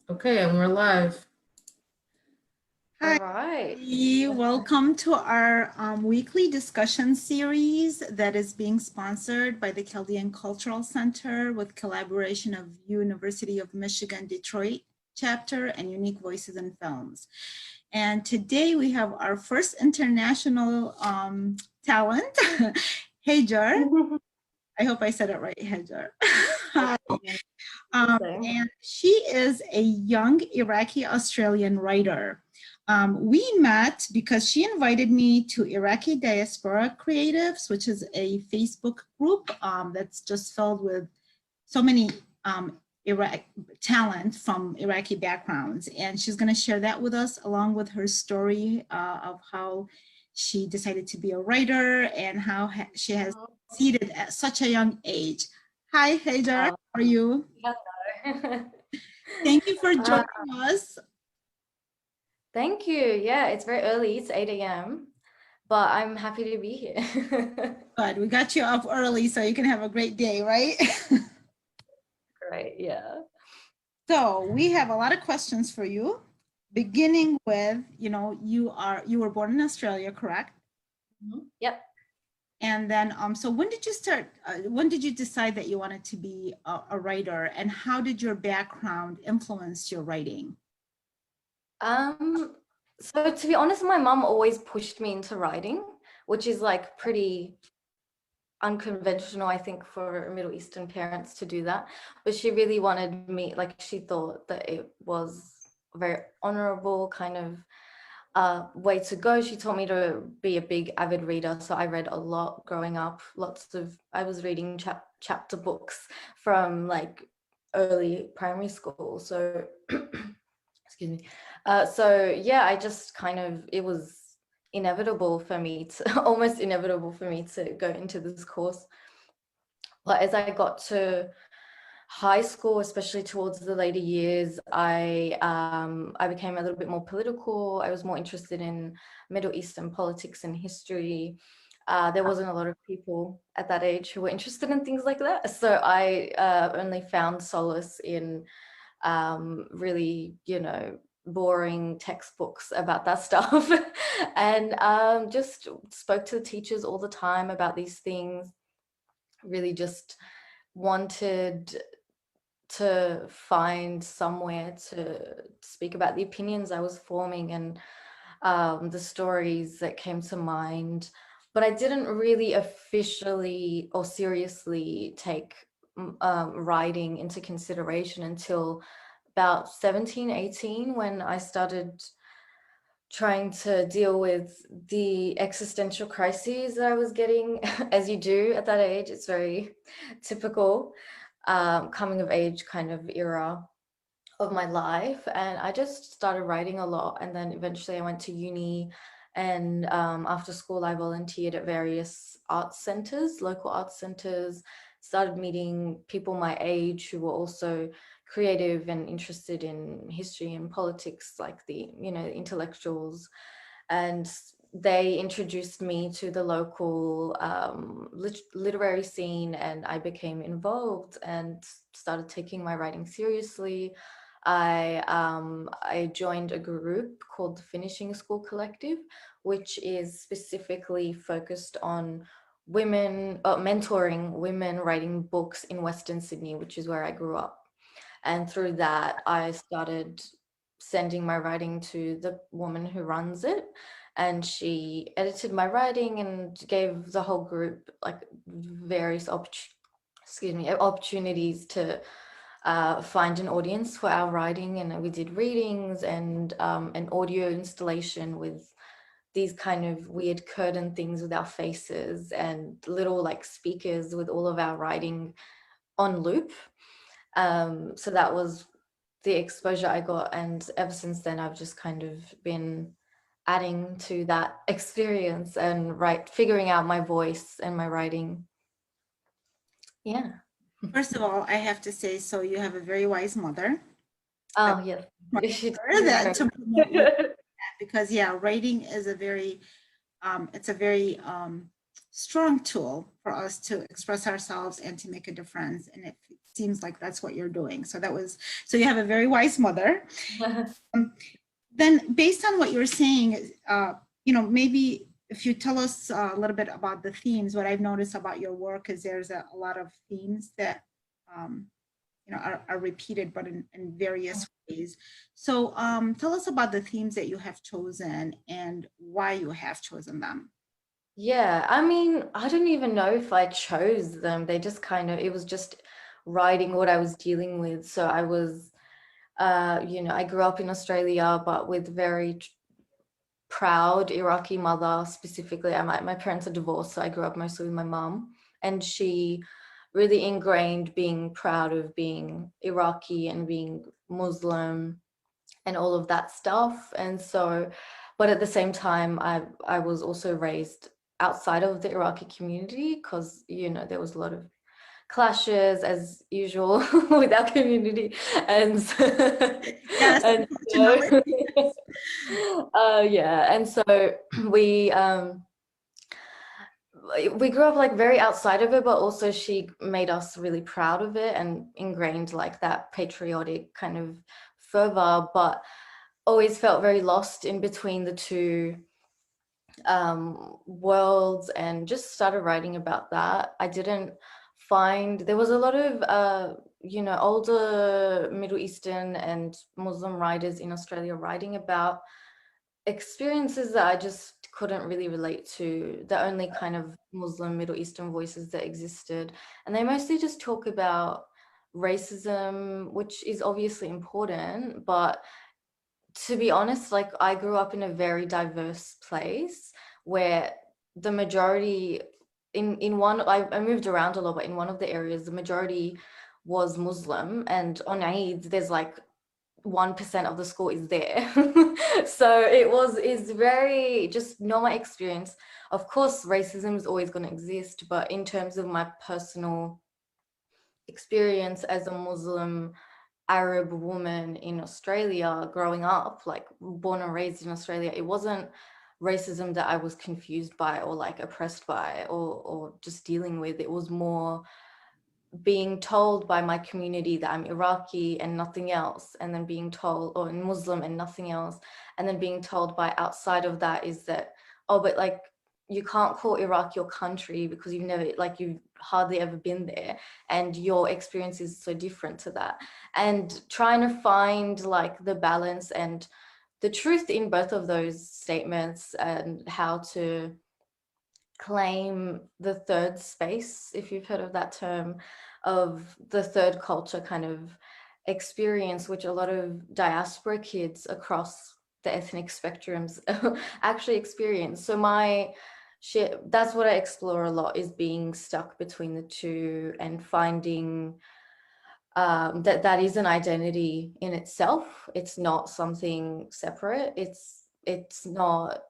Okay, and we're live. Hi, All right. welcome to our weekly discussion series that is being sponsored by the Chaldean Cultural Center with collaboration of University of Michigan Detroit chapter and Unique Voices in Films. And today we have our first international talent, Hajer. I hope I said it right, Hajer. Hi. And she is a young Iraqi Australian writer. We met because she invited me to Iraqi Diaspora Creatives, which is a Facebook group that's just filled with so many talent from Iraqi backgrounds. And she's going to share that with us along with her story of how she decided to be a writer and how she has succeeded at such a young age. Hi, Hajer, how are you? Hello. Thank you for joining us. Thank you. Yeah, it's very early. It's 8 a.m. But I'm happy to be here. Good. We got you up early so you can have a great day, right? Great. Yeah. So we have a lot of questions for you, beginning with, you were born in Australia, correct? Yep. And then, so when did you start, when did you decide that you wanted to be a writer, and how did your background influence your writing? So to be honest, my mum always pushed me into writing, which is like pretty unconventional, I think, for Middle Eastern parents to do that. But she really wanted me, like she thought that it was a very honorable kind of way to go. She taught me to be a big avid reader, so I read a lot growing up. I was reading chapter books from like early primary school, so excuse me. So yeah, I just kind of, it was inevitable for me to almost inevitable for me to go into this course. But as I got to high school, especially towards the later years, I became a little bit more political. I was more interested in Middle Eastern politics and history. There wasn't a lot of people at that age who were interested in things like that. So I only found solace in really, boring textbooks about that stuff. And just spoke to the teachers all the time about these things. Really just wanted to find somewhere to speak about the opinions I was forming and the stories that came to mind. But I didn't really officially or seriously take writing into consideration until about 17, 18, when I started trying to deal with the existential crises that I was getting, as you do at that age. It's very typical coming of age kind of era of my life. And I just started writing a lot. And then eventually I went to uni, and after school I volunteered at various arts centers, local arts centers, started meeting people my age who were also creative and interested in history and politics, like the, intellectuals. And they introduced me to the local literary scene, and I became involved and started taking my writing seriously. I joined a group called the Finishing School Collective, which is specifically focused on women, mentoring women writing books in Western Sydney, which is where I grew up. And through that, I started sending my writing to the woman who runs it, and she edited my writing and gave the whole group like various opportunities to find an audience for our writing. And we did readings and an audio installation with these kind of weird curtain things with our faces and little like speakers with all of our writing on loop. So that was the exposure I got, and ever since then I've just kind of been adding to that experience and figuring out my voice and my writing. Yeah. First of all, I have to say, so you have a very wise mother. Oh, yes. Because yeah, writing is a very, it's a very strong tool for us to express ourselves and to make a difference. And it seems like that's what you're doing. So so you have a very wise mother. Then based on what you're saying, maybe if you tell us a little bit about the themes, what I've noticed about your work is there's a lot of themes that, are repeated, but in various ways. So tell us about the themes that you have chosen and why you have chosen them. Yeah, I mean, I don't even know if I chose them. They just it was just writing what I was dealing with. So I was, I grew up in Australia, but with very proud Iraqi mother specifically. My parents are divorced, so I grew up mostly with my mom, and she really ingrained being proud of being Iraqi and being Muslim and all of that stuff. And so, but at the same time, I was also raised outside of the Iraqi community because, there was a lot of clashes as usual with our community. And so, Yes, and so, yeah, and so we we grew up like very outside of it, but also she made us really proud of it and ingrained like that patriotic kind of fervor, but always felt very lost in between the two worlds, and just started writing about that. I didn't find there was a lot of older Middle Eastern and Muslim writers in Australia writing about experiences that I just couldn't really relate to, the only kind of Muslim Middle Eastern voices that existed. And they mostly just talk about racism, which is obviously important, but to be honest, like I grew up in a very diverse place where the majority in one, I moved around a lot, but in one of the areas, the majority was Muslim, and on Eid, there's like 1% of the school is there. So it's very just not my experience. Of course, racism is always going to exist, but in terms of my personal experience as a Muslim Arab woman in Australia growing up, like born and raised in Australia, it wasn't racism that I was confused by or like oppressed by or just dealing with. It was more being told by my community that I'm Iraqi and nothing else, and then being told, or Muslim and nothing else, and then being told by outside of that is that, oh, but like you can't call Iraq your country because you've hardly ever been there, and your experience is so different to that. And trying to find like the balance and the truth in both of those statements, and how to claim the third space, if you've heard of that term, of the third culture kind of experience, which a lot of diaspora kids across the ethnic spectrums actually experience. So that's what I explore a lot, is being stuck between the two and finding that is an identity in itself. It's not something separate. It's not,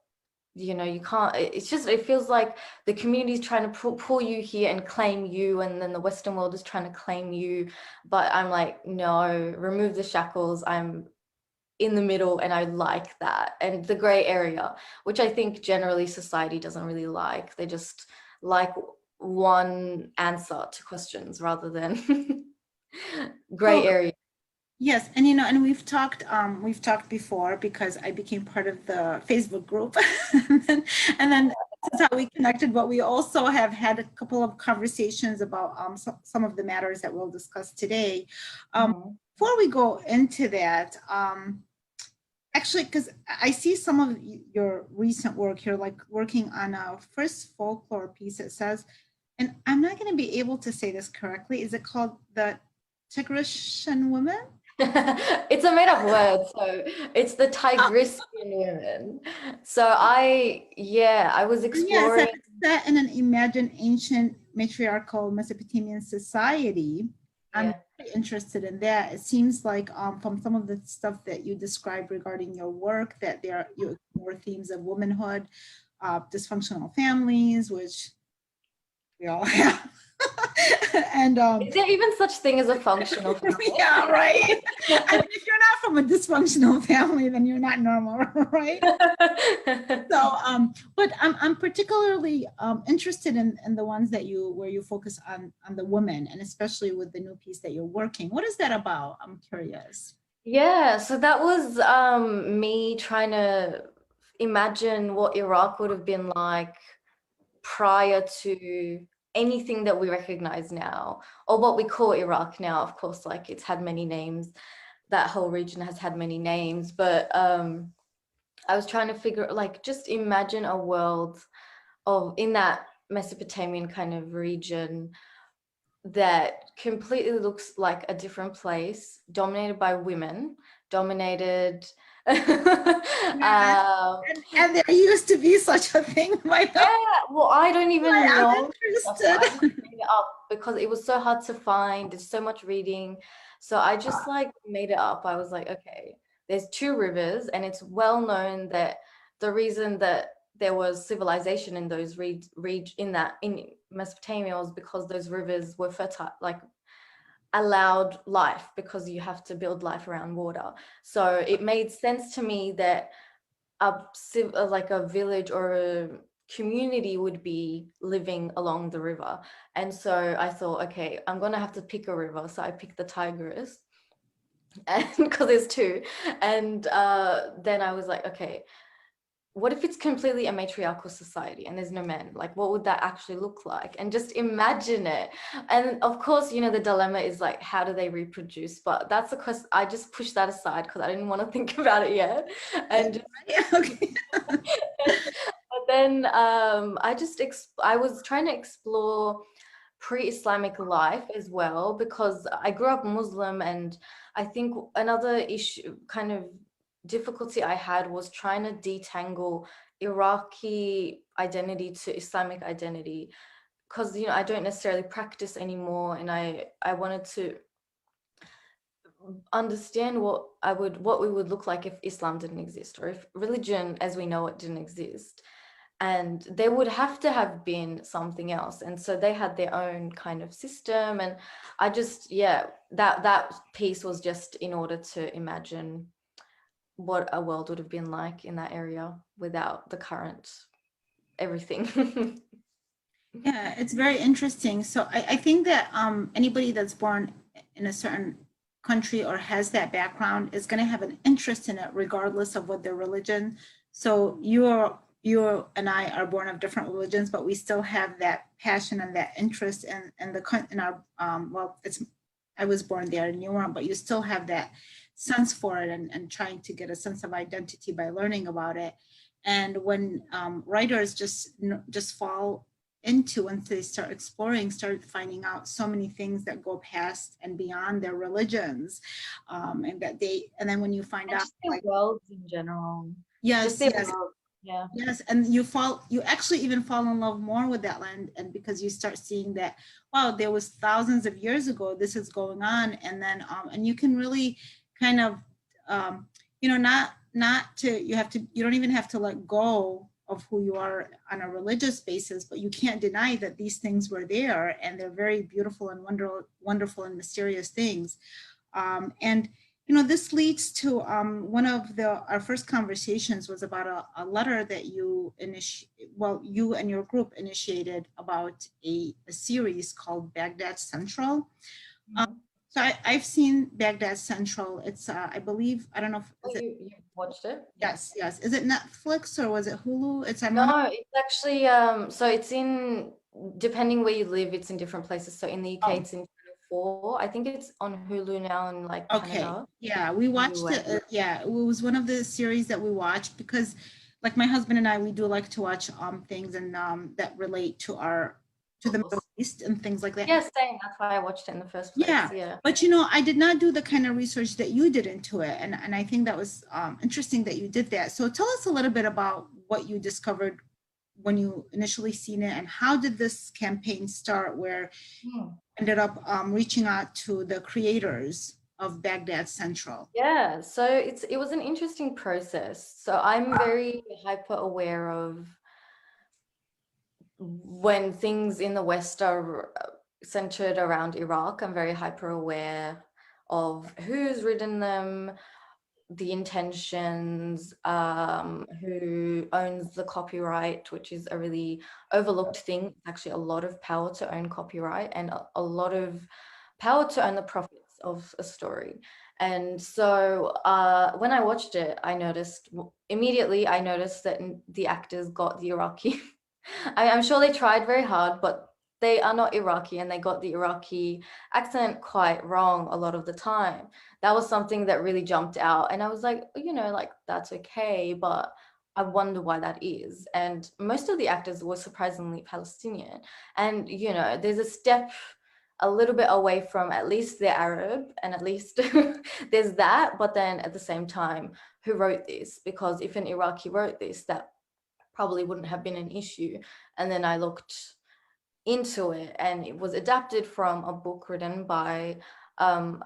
you can't, it's just, it feels like the community is trying to pull you here and claim you, and then the Western world is trying to claim you. But I'm like, no, remove the shackles. I'm in the middle, and I like that. And the gray area, which I think generally society doesn't really like. They just like one answer to questions rather than gray area. Yes, and and we've talked before because I became part of the Facebook group, and then this is how we connected. But we also have had a couple of conversations about some of the matters that we'll discuss today. Before we go into that, actually, because I see some of your recent work, you're like working on a first folklore piece. It says, and I'm not going to be able to say this correctly. Is it called the Secretion Woman? It's a made-up word, so it's the Tigressian women. So I was exploring. Yes, it's set in an imagined ancient matriarchal Mesopotamian society. I'm very interested in that. It seems like from some of the stuff that you described regarding your work, that you explore themes of womanhood, dysfunctional families, which We all have. And Is there even such thing as a functional family? yeah, right. I mean, if you're not from a dysfunctional family, then you're not normal, right? So, but I'm particularly interested in the ones that where you focus on the women, and especially with the new piece that you're working. What is that about? I'm curious. Yeah, so that was me trying to imagine what Iraq would have been like prior to anything that we recognize now, or what we call Iraq now. Of course, like it's had many names. That whole region has had many names, but I was trying to figure, like, just imagine a world of in that Mesopotamian kind of region that completely looks like a different place, dominated by women, dominated. Yeah, and there used to be such a thing, by the way. Yeah, well, I don't even I'm know stuff. I just interested. made it up because it was so hard to find. There's so much reading. So I just like made it up. I was like, okay, there's two rivers, and it's well known that the reason that there was civilization in those in Mesopotamia was because those rivers were fertile, like allowed life, because you have to build life around water. So it made sense to me that like a village or a community would be living along the river. And so I thought, okay, I'm gonna have to pick a river. So I picked the Tigris, and because there's two. And then I was like, okay, what if it's completely a matriarchal society and there's no men? Like, what would that actually look like? And just imagine it. And of course, you know, the dilemma is like, how do they reproduce? But that's the question. I just pushed that aside because I didn't want to think about it yet. And Yeah, okay. but then I was trying to explore pre-Islamic life as well, because I grew up Muslim, and I think another issue, kind of difficulty I had, was trying to detangle Iraqi identity to Islamic identity, because, you know, I don't necessarily practice anymore, and I wanted to understand what we would look like if Islam didn't exist, or if religion as we know it didn't exist. And there would have to have been something else, and so they had their own kind of system. And I just, yeah, that piece was just in order to imagine what a world would have been like in that area without the current everything. Yeah, it's very interesting. So I think that anybody that's born in a certain country or has that background is going to have an interest in it, regardless of what their religion. So you and I are born of different religions, but we still have that passion and that interest in our well, it's I was born there and you weren't, but you still have that sense for it, and trying to get a sense of identity by learning about it. And when writers just fall into, once they start exploring, start finding out so many things that go past and beyond their religions, and then when you find And out, just their like, worlds in general. Just yes, their yes, world. Yeah. yes, and you actually even fall in love more with that land, and because you start seeing that, wow, there was thousands of years ago this is going on. And then and you can really kind of not to, you don't even have to let go of who you are on a religious basis, but you can't deny that these things were there, and they're very beautiful and wonderful and mysterious things. And this leads to one of our first conversations was about a letter that you and your group initiated about a series called Baghdad Central. Mhm. So I've seen Baghdad Central. It's I believe, I don't know if Oh, is it, you watched it? Yeah. yes. Is it Netflix or was it Hulu? It's I'm one of, No, it's actually so it's in, depending where you live, it's in different places. So in the UK, oh, it's in Channel 4. I think it's on Hulu now in like okay. Canada, Yeah, we watched US. it. Yeah, it was one of the series that we watched because, like, my husband and I, we do like to watch things and that relate to the Middle East and things like that. Yeah, same. That's why I watched it in the first place. Yeah, Yeah. but I did not do the kind of research that you did into it, and I think that was interesting that you did that. So tell us a little bit about what you discovered when you initially seen it, and how did this campaign start, where Hmm. ended up reaching out to the creators of Baghdad Central. Yeah, so it was an interesting process. So I'm very hyper aware of when things in the West are centered around Iraq, I'm very hyper aware of who's written them, the intentions, who owns the copyright, which is a really overlooked thing. It's actually a lot of power to own copyright and a lot of power to own the profits of a story. And so when I watched it, I noticed immediately, I noticed that the actors got the Iraqi. I'm sure they tried very hard, but they are not Iraqi and they got the Iraqi accent quite wrong a lot of the time. That was something that really jumped out. And I was like, you know, like that's okay, but I wonder why that is. And most of the actors were surprisingly Palestinian. And, you know, there's a step a little bit away from at least the Arab, and at least there's that. But then at the same time, who wrote this? Because if an Iraqi wrote this, that probably wouldn't have been an issue. And then I looked into it, and it was adapted from a book written by an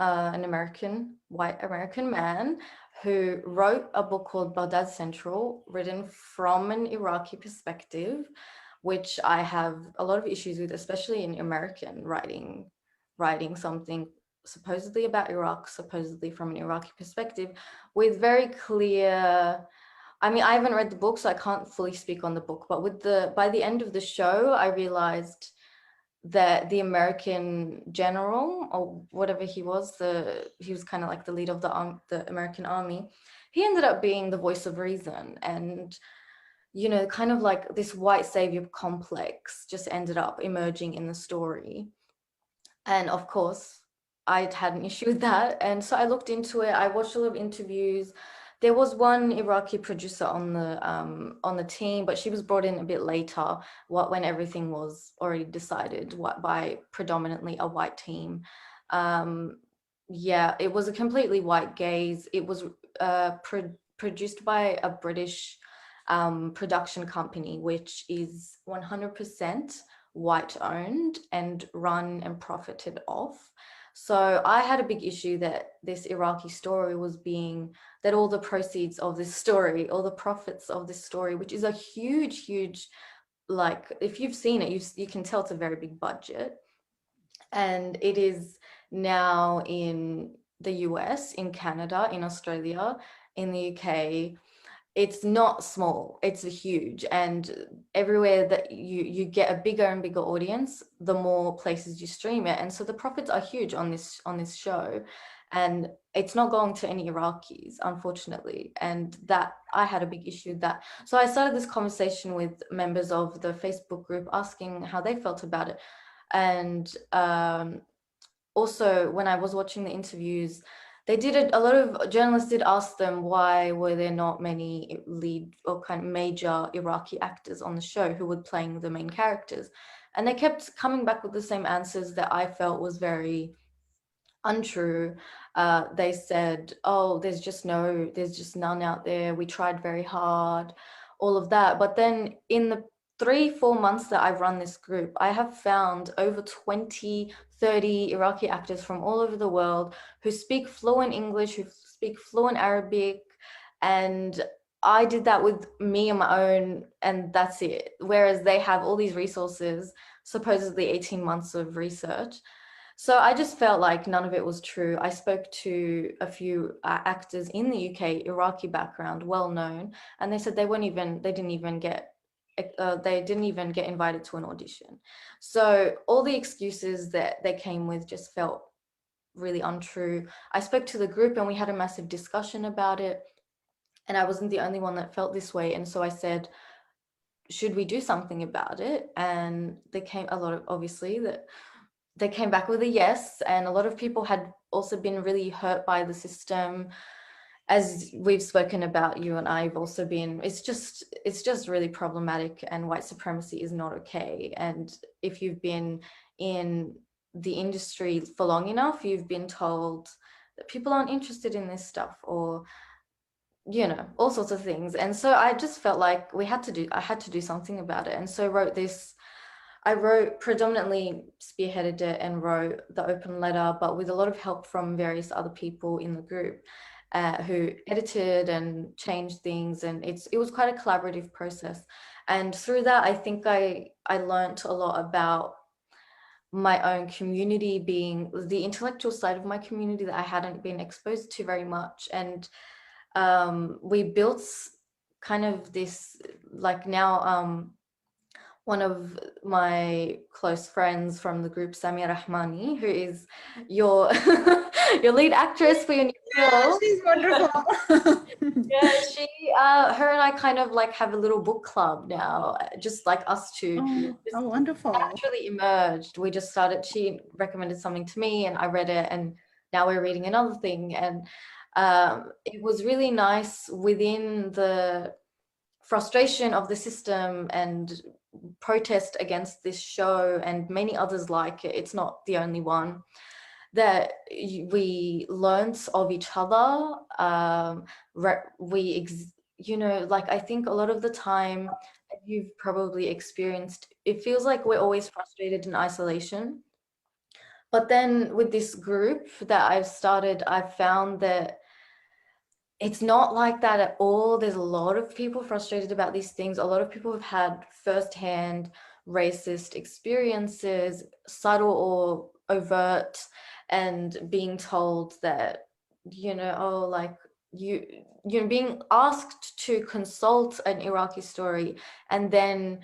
white American man who wrote a book called Baghdad Central, written from an Iraqi perspective, which I have a lot of issues with, especially in American writing something supposedly about Iraq, supposedly from an Iraqi perspective, with very clear. I mean, I haven't read the book, so I can't fully speak on the book, but by the end of the show, I realized that the American general, or whatever he was kind of like the leader of the American army, he ended up being the voice of reason. And, you know, kind of like this white savior complex just ended up emerging in the story. And of course, I'd had an issue with that. And so I looked into it. I watched a lot of interviews. There was one Iraqi producer on the team, but she was brought in a bit later, when everything was already decided by predominantly a white team. Yeah, it was a completely white gaze. It was produced by a British production company, which is 100% white owned and run and profited off. So I had a big issue that this Iraqi story that all the proceeds of this story, all the profits of this story, which is a huge, like if you've seen it, you can tell it's a very big budget. And it is now in the US, in Canada, in Australia, in the UK. It's not small, it's huge. And everywhere that you get a bigger and bigger audience, the more places you stream it. And so the profits are huge on this show. And it's not going to any Iraqis, unfortunately. And that I had a big issue with that. So I started this conversation with members of the Facebook group, asking how they felt about it. And also when I was watching the interviews, a lot of journalists did ask them why were there not many lead or kind of major Iraqi actors on the show who were playing the main characters. And they kept coming back with the same answers that I felt was very untrue. They said, oh, there's just none out there. We tried very hard, all of that. But then in the 3-4 months that I've run this group, I have found over 20, 30 Iraqi actors from all over the world who speak fluent English, who speak fluent Arabic. And I did that with me on my own, and that's it. Whereas they have all these resources, supposedly 18 months of research. So I just felt like none of it was true. I spoke to a few actors in the UK, Iraqi background, well known, and they said they didn't even get invited to an audition. So all the excuses that they came with just felt really untrue. I spoke to the group and we had a massive discussion about it, and I wasn't the only one that felt this way. And so I said, should we do something about it? And they came back with a yes. And a lot of people had also been really hurt by the system. As we've spoken about, you and I have also been, it's just really problematic, and white supremacy is not okay. And if you've been in the industry for long enough, you've been told that people aren't interested in this stuff, or, you know, all sorts of things. And so I just felt like I had to do something about it. And so I wrote, predominantly spearheaded it and wrote the open letter, but with a lot of help from various other people in the group who edited and changed things. And it was quite a collaborative process. And through that, I think I learned a lot about my own community, being the intellectual side of my community that I hadn't been exposed to very much. And we built kind of this, like now, one of my close friends from the group, Samia Rahmani, who is your your lead actress for your new film. She's wonderful. Yeah, she, her and I kind of like have a little book club now, just like us two. Oh, wonderful. Naturally emerged. We just started, she recommended something to me and I read it, and now we're reading another thing. And it was really nice within the frustration of the system and protest against this show and many others like it. It's not the only one, that we learned of each other. You know, like I think a lot of the time, you've probably experienced, it feels like we're always frustrated in isolation. But then with this group that I've started, I've found that it's not like that at all. There's a lot of people frustrated about these things. A lot of people have had firsthand racist experiences, subtle or overt, and being told that, you know, oh, like you're being asked to consult an Iraqi story and then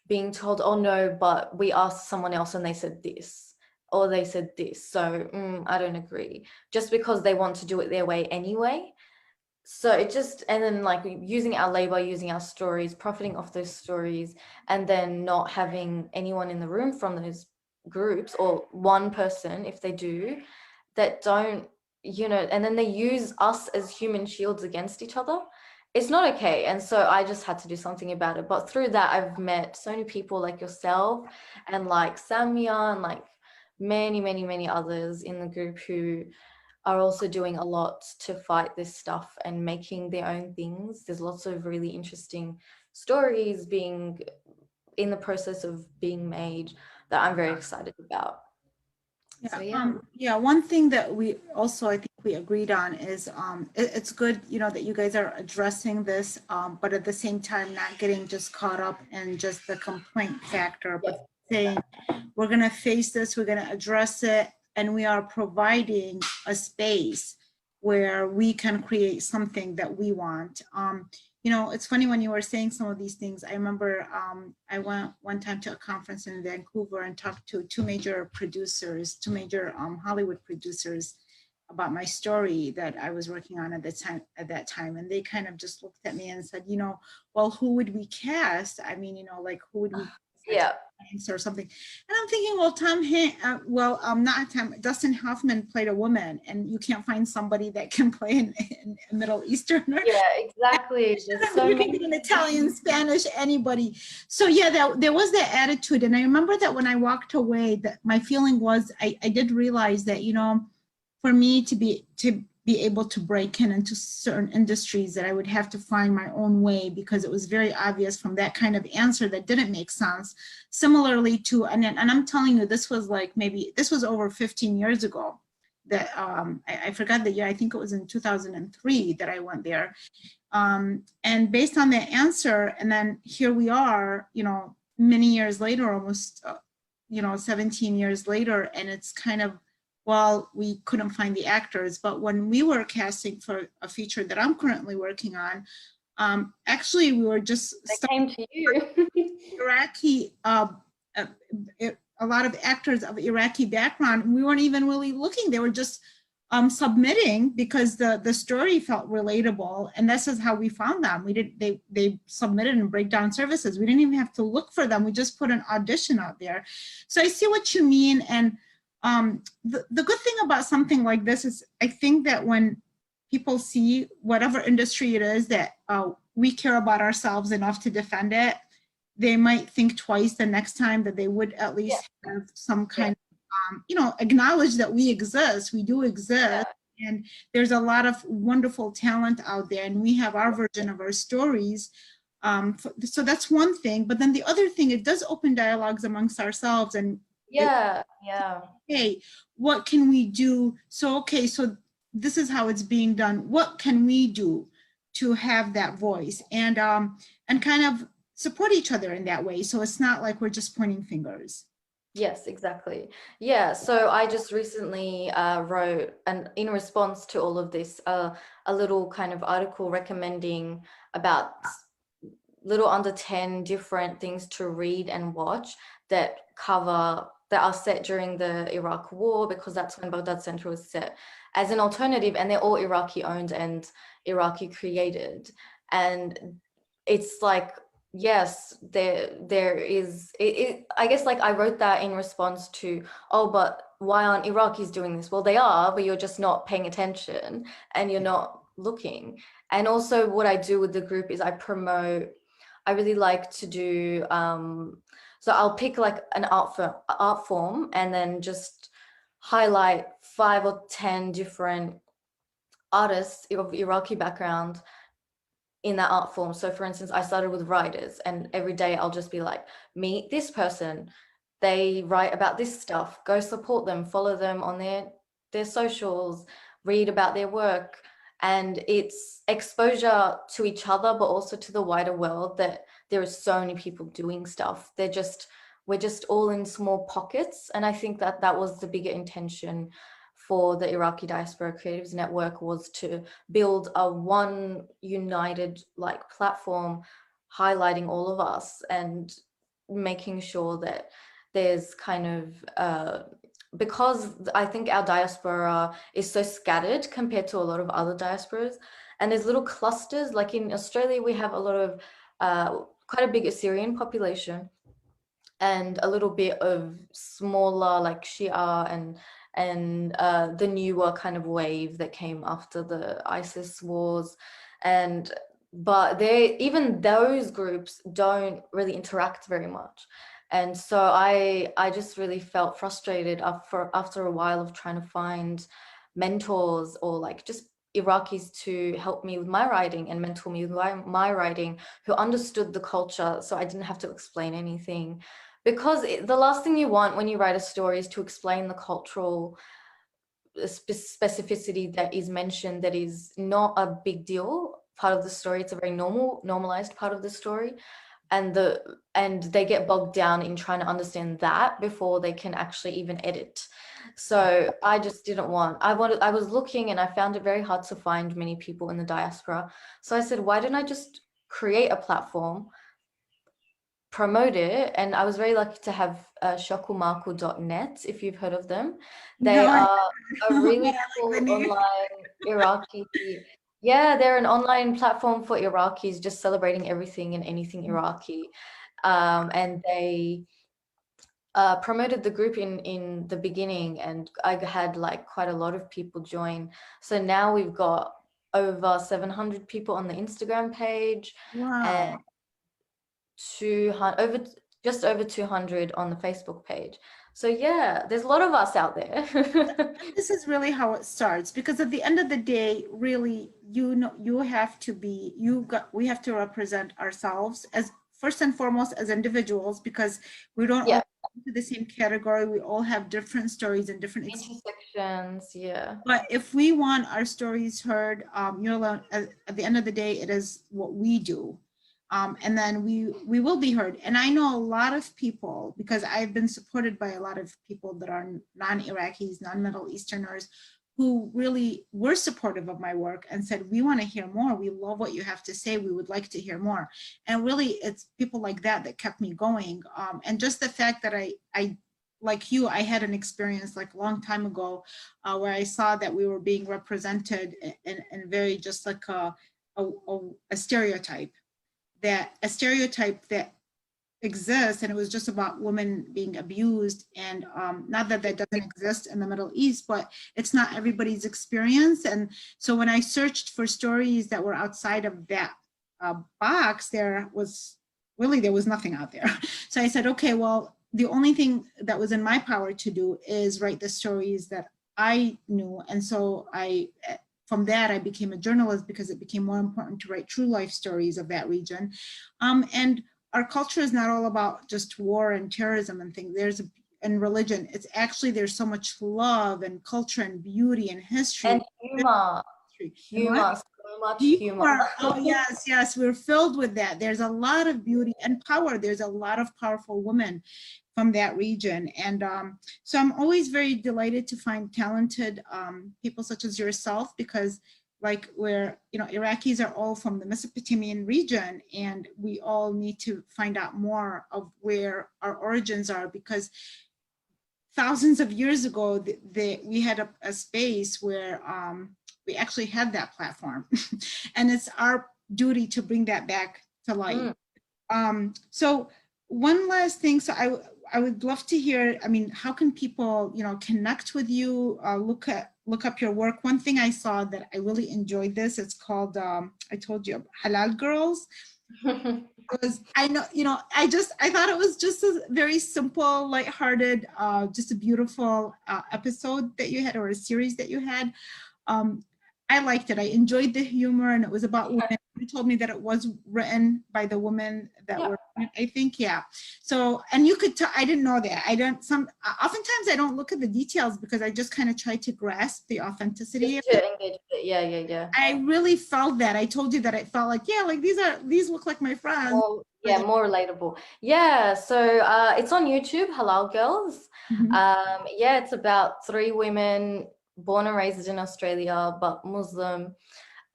being told, oh no, but we asked someone else and they said this, or they said this, so I don't agree, just because they want to do it their way anyway. So it just, and then like using our labor, using our stories, profiting off those stories, and then not having anyone in the room from those groups, or one person if they do, that don't, you know, and then they use us as human shields against each other. It's not okay. And so I just had to do something about it. But through that, I've met so many people like yourself and like Samia and like many others in the group who are also doing a lot to fight this stuff and making their own things. There's lots of really interesting stories being in the process of being made that I'm very excited about. Yeah, So, one thing that we also, I think we agreed on is it's good, you know, that you guys are addressing this, but at the same time, not getting just caught up in just the complaint factor, but saying, we're gonna face this, we're gonna address it, and we are providing a space where we can create something that we want. You know, it's funny when you were saying some of these things. I remember I went one time to a conference in Vancouver and talked to two major Hollywood producers about my story that I was working on at that time. And they kind of just looked at me and said, you know, well, who would we cast? I mean, you know, like who would we or something. And I'm thinking, well, Dustin Hoffman played a woman, and you can't find somebody that can play in a Middle Easterner. Yeah, exactly. You can get an Italian, Spanish, anybody. So yeah, there was that attitude. And I remember that when I walked away, that my feeling was, I did realize that, you know, for me to be able to break into certain industries, that I would have to find my own way, because it was very obvious from that kind of answer that didn't make sense. Similarly to, and I'm telling you, this was like, maybe this was over 15 years ago that I forgot the year, I think it was in 2003 that I went there. And based on that answer, and then here we are, you know, many years later, almost, 17 years later, and it's kind of, well, we couldn't find the actors. But when we were casting for a feature that I'm currently working on, actually we were just came to you. Iraqi, a lot of actors of Iraqi background. We weren't even really looking. They were just submitting because the story felt relatable, and this is how we found them. They submitted in breakdown services. We didn't even have to look for them. We just put an audition out there. So I see what you mean. And the good thing about something like this is, I think that when people see whatever industry it is that we care about ourselves enough to defend it, they might think twice the next time, that they would at least have some kind of, acknowledge that we exist, we do exist, and there's a lot of wonderful talent out there, and we have our version of our stories. So that's one thing, but then the other thing, it does open dialogues amongst ourselves, and okay, what can we do? So this is how it's being done. What can we do to have that voice? And kind of support each other in that way. So it's not like we're just pointing fingers. Yes, exactly. Yeah, so I just recently wrote, and in response to all of this, a little kind of article recommending about little under 10 different things to read and watch that are set during the Iraq War, because that's when Baghdad Center was set, as an alternative, and they're all Iraqi owned and Iraqi created. And it's like, yes, there is I guess, like, I wrote that in response to, oh, but why aren't Iraqis doing this? Well, they are, but you're just not paying attention and you're not looking. And also what I do with the group is I really like to do, so I'll pick like an art form and then just highlight 5 or 10 different artists of Iraqi background in that art form. So for instance, I started with writers, and every day I'll just be like, meet this person, they write about this stuff, go support them, follow them on their socials, read about their work. And it's exposure to each other, but also to the wider world, that there are so many people doing stuff. We're just all in small pockets. And I think that that was the bigger intention for the Iraqi Diaspora Creatives Network, was to build a one united like platform highlighting all of us and making sure that there's kind of because I think our diaspora is so scattered compared to a lot of other diasporas, and there's little clusters. Like in Australia, we have a lot of quite a big Assyrian population, and a little bit of smaller like Shia and the newer kind of wave that came after the ISIS wars. But even those groups don't really interact very much. And so I just really felt frustrated after a while of trying to find mentors, or like just Iraqis to help me with my writing and mentor me with my writing, who understood the culture, so I didn't have to explain anything. Because the last thing you want when you write a story is to explain the cultural specificity that is mentioned, that is not a big deal part of the story. It's a very normalized part of the story. And they get bogged down in trying to understand that before they can actually even edit. So I just didn't want, I was looking, and I found it very hard to find many people in the diaspora. So I said, why don't I just create a platform, promote it? And I was very lucky to have shokumaku.net, if you've heard of them. They are a really cool online Iraqi, they're an online platform for Iraqis, just celebrating everything and anything Iraqi. And they promoted the group in the beginning, and I had like quite a lot of people join. So now we've got over 700 people on the Instagram page. Wow. And just over 200 on the Facebook page. So yeah, there's a lot of us out there. This is really how it starts, because at the end of the day, really, we have to represent ourselves as first and foremost as individuals, because we don't all fall into the same category. We all have different stories and different intersections. Yeah. But if we want our stories heard, at the end of the day, it is what we do. And then we will be heard. And I know a lot of people, because I've been supported by a lot of people that are non-Iraqis, non-Middle Easterners, who really were supportive of my work and said, we want to hear more. We love what you have to say. We would like to hear more. And really, it's people like that kept me going. And just the fact that I like you, I had an experience like a long time ago where I saw that we were being represented in very just like a stereotype. A stereotype that exists, and it was just about women being abused. And not that doesn't exist in the Middle East, but it's not everybody's experience. And so when I searched for stories that were outside of that box, there was nothing out there. So I said, okay, well, the only thing that was in my power to do is write the stories that I knew. And so from that, I became a journalist, because it became more important to write true life stories of that region. And our culture is not all about just war and terrorism and things. And religion, it's actually, there's so much love and culture and beauty and history. And humor. much humor. Oh yes, yes, we're filled with that. There's a lot of beauty and power. There's a lot of powerful women from that region. And so I'm always very delighted to find talented people such as yourself, because like we're, you know, Iraqis are all from the Mesopotamian region, and we all need to find out more of where our origins are, because thousands of years ago, we had a space where we actually had that platform. And it's our duty to bring that back to light. So one last thing, so I would love to hear, I mean, how can people, you know, connect with you, look up your work? One thing I saw that I really enjoyed this, it's called, I told you, Halal Girls. Because I know, you know, I thought it was just a very simple, lighthearted, just a beautiful episode that you had, or a series that you had. I liked it. I enjoyed the humor, and it was about women. You told me that it was written by the women that were, I think, yeah. So, and you could tell, I didn't know that. Oftentimes I don't look at the details because I just kind of try to grasp the authenticity. Just to engage with it. Yeah. I really felt that. I told you that I felt like, yeah, like these look like my friends. More relatable. Yeah, so it's on YouTube, Halal Girls. Yeah, it's about 3 women born and raised in Australia, but Muslim,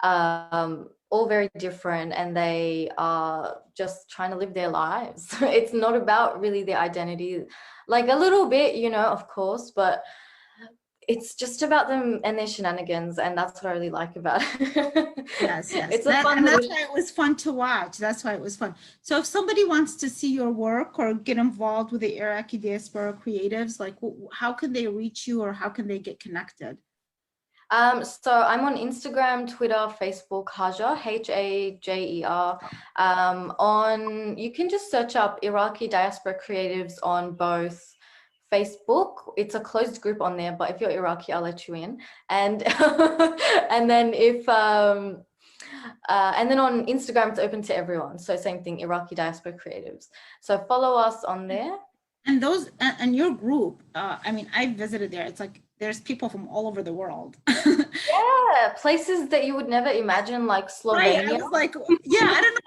all very different, and they are just trying to live their lives. It's not about really their identity, like a little bit, you know, of course, but it's just about them and their shenanigans, and that's what I really like about it. Yes. It's a fun, and that's why it was fun to watch. That's why it was fun. So if somebody wants to see your work or get involved with the Iraqi diaspora creatives, like how can they reach you, or how can they get connected? So I'm on Instagram, Twitter, Facebook, Hajer, Hajer. You can just search up Iraqi Diaspora Creatives on both Facebook. It's a closed group on there, but if you're Iraqi, I'll let you in. And and then and then on Instagram, it's open to everyone. So same thing, Iraqi Diaspora Creatives. So follow us on there. And those, and your group, I mean, I visited there. It's like there's people from all over the world. Yeah, places that you would never imagine, like Slovenia. Right? I was like, yeah, I don't know.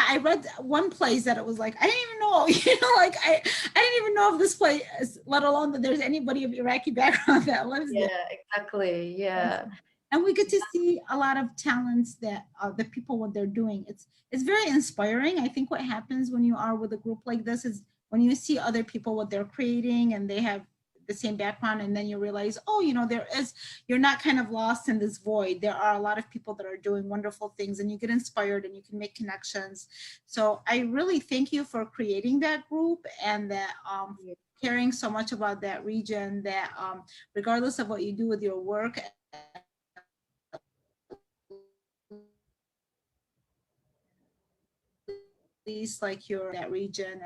I read one place that it was like, I didn't even know, you know, like I didn't even know of this place, let alone that there's anybody of Iraqi background that lives there. Yeah, exactly. Yeah. And we get to see a lot of talents that the people, what they're doing. It's very inspiring. I think what happens when you are with a group like this is when you see other people, what they're creating, and they have the same background, and then you realize, oh, you know, you're not kind of lost in this void. There are a lot of people that are doing wonderful things, and you get inspired and you can make connections. So I really thank you for creating that group, and that caring so much about that region, that regardless of what you do with your work, least like you're that region,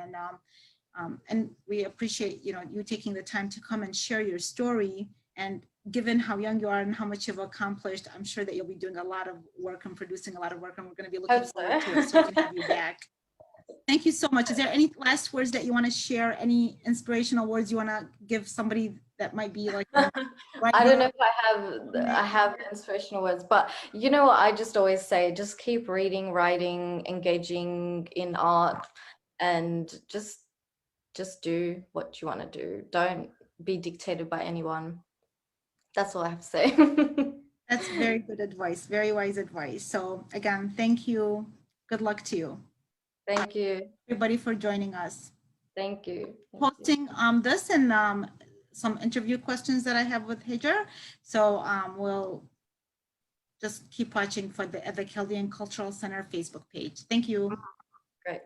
and we appreciate, you know, you taking the time to come and share your story. And given how young you are and how much you've accomplished, I'm sure that you'll be doing a lot of work and producing a lot of work, and we're going to be looking forward to it, so we can have you back. Thank you so much. Is there any last words that you want to share? Any inspirational words you want to give somebody that might be like right I don't know if I have inspirational words, but you know what I just always say, just keep reading, writing, engaging in art, and just do what you want to do. Don't be dictated by anyone. That's all I have to say. That's very good advice, very wise advice. So again, thank you. Good luck to you. Thank you, everybody, for joining us. Thank you. Posting this and some interview questions that I have with Hajer. So we'll just keep watching for the Chaldean Cultural Center Facebook page. Thank you. Great.